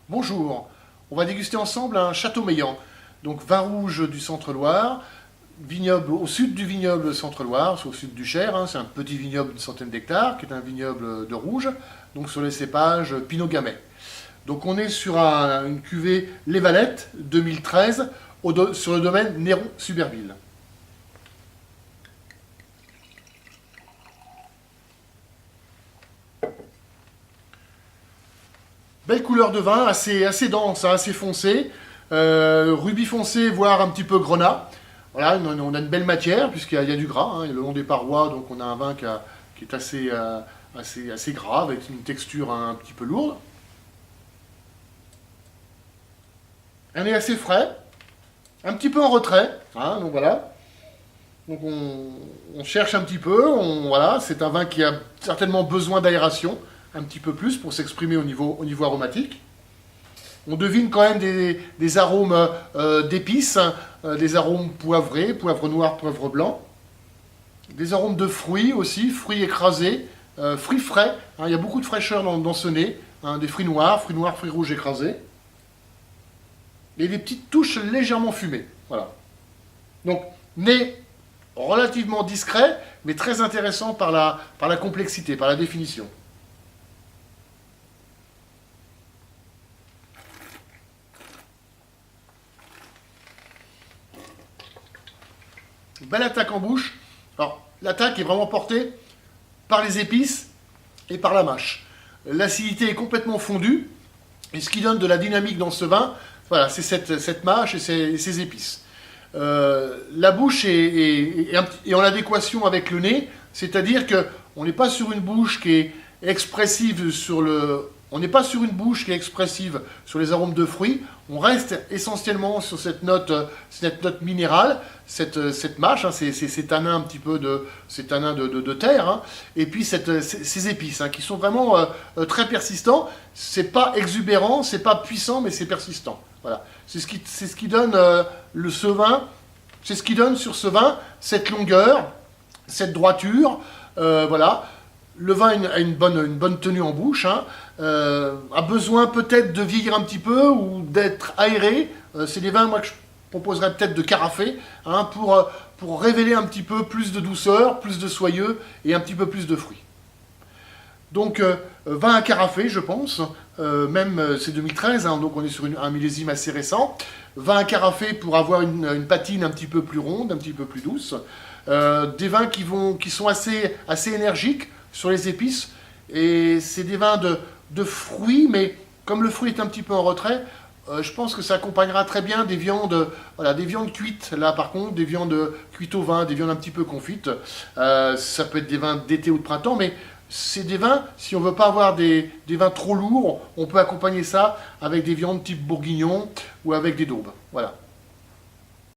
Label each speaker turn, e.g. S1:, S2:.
S1: Bonjour, on va déguster ensemble un Châteaumeillan, donc vin rouge du Centre-Loire, vignoble au sud du vignoble Centre-Loire, au sud du Cher, hein, c'est un petit vignoble d'une centaine d'hectares, qui est un vignoble de rouge, donc sur les cépages Pinot Gamay. Donc on est sur une cuvée Les Valettes 2013 sur le domaine Néron-Suberville. Belle couleur de vin, assez dense, hein, assez foncé, rubis foncé, voire un petit peu grenat. Voilà, on a une belle matière, puisqu'il y a du gras, hein, le long des parois, donc on a un vin qui est assez gras, avec une texture un petit peu lourde. Un nez assez frais, un petit peu en retrait, hein, donc voilà. Donc on cherche un petit peu, voilà, c'est un vin qui a certainement besoin d'aération, un petit peu plus pour s'exprimer au niveau aromatique. On devine quand même des arômes d'épices, hein, des arômes poivrés, poivre noir, poivre blanc. Des arômes de fruits aussi, fruits écrasés, fruits frais. Hein, il y a beaucoup de fraîcheur dans ce nez, hein, des fruits noirs, fruits rouges écrasés. Et des petites touches légèrement fumées. Voilà. Donc, nez relativement discret, mais très intéressant par la complexité, par la définition. Belle attaque en bouche. Alors, l'attaque est vraiment portée par les épices et par la mâche. L'acidité est complètement fondue, et ce qui donne de la dynamique dans ce vin, voilà, c'est cette mâche et ces épices. La bouche est en adéquation avec le nez, c'est-à-dire qu'on n'est pas sur une bouche qui est expressive on n'est pas sur une bouche qui est expressive sur les arômes de fruits, on reste essentiellement sur cette note minérale, cette mâche, hein, ces tanins un petit peu ces tanins de terre, hein, et puis ces épices, hein, qui sont vraiment très persistants. C'est pas exubérant, c'est pas puissant, mais c'est persistant. Voilà. C'est ce qui donne ce vin, c'est ce qui donne sur ce vin cette longueur, cette droiture, voilà. Le vin a une bonne tenue en bouche, hein, a besoin peut-être de vieillir un petit peu ou d'être aéré. C'est des vins, moi, que je proposerais peut-être de carafer, hein, pour révéler un petit peu plus de douceur, plus de soyeux et un petit peu plus de fruits. Donc, vin à carafer, je pense, même c'est 2013, hein, donc on est sur un millésime assez récent. Vin à carafer pour avoir une patine un petit peu plus ronde, un petit peu plus douce. Des vins qui sont assez énergiques sur les épices, et c'est des vins de fruits, mais comme le fruit est un petit peu en retrait, je pense que ça accompagnera très bien des viandes, voilà, des viandes cuites, là par contre, des viandes cuites au vin, des viandes un petit peu confites. Ça peut être des vins d'été ou de printemps, mais c'est des vins, si on ne veut pas avoir des vins trop lourds, on peut accompagner ça avec des viandes type bourguignon ou avec des daubes. Voilà.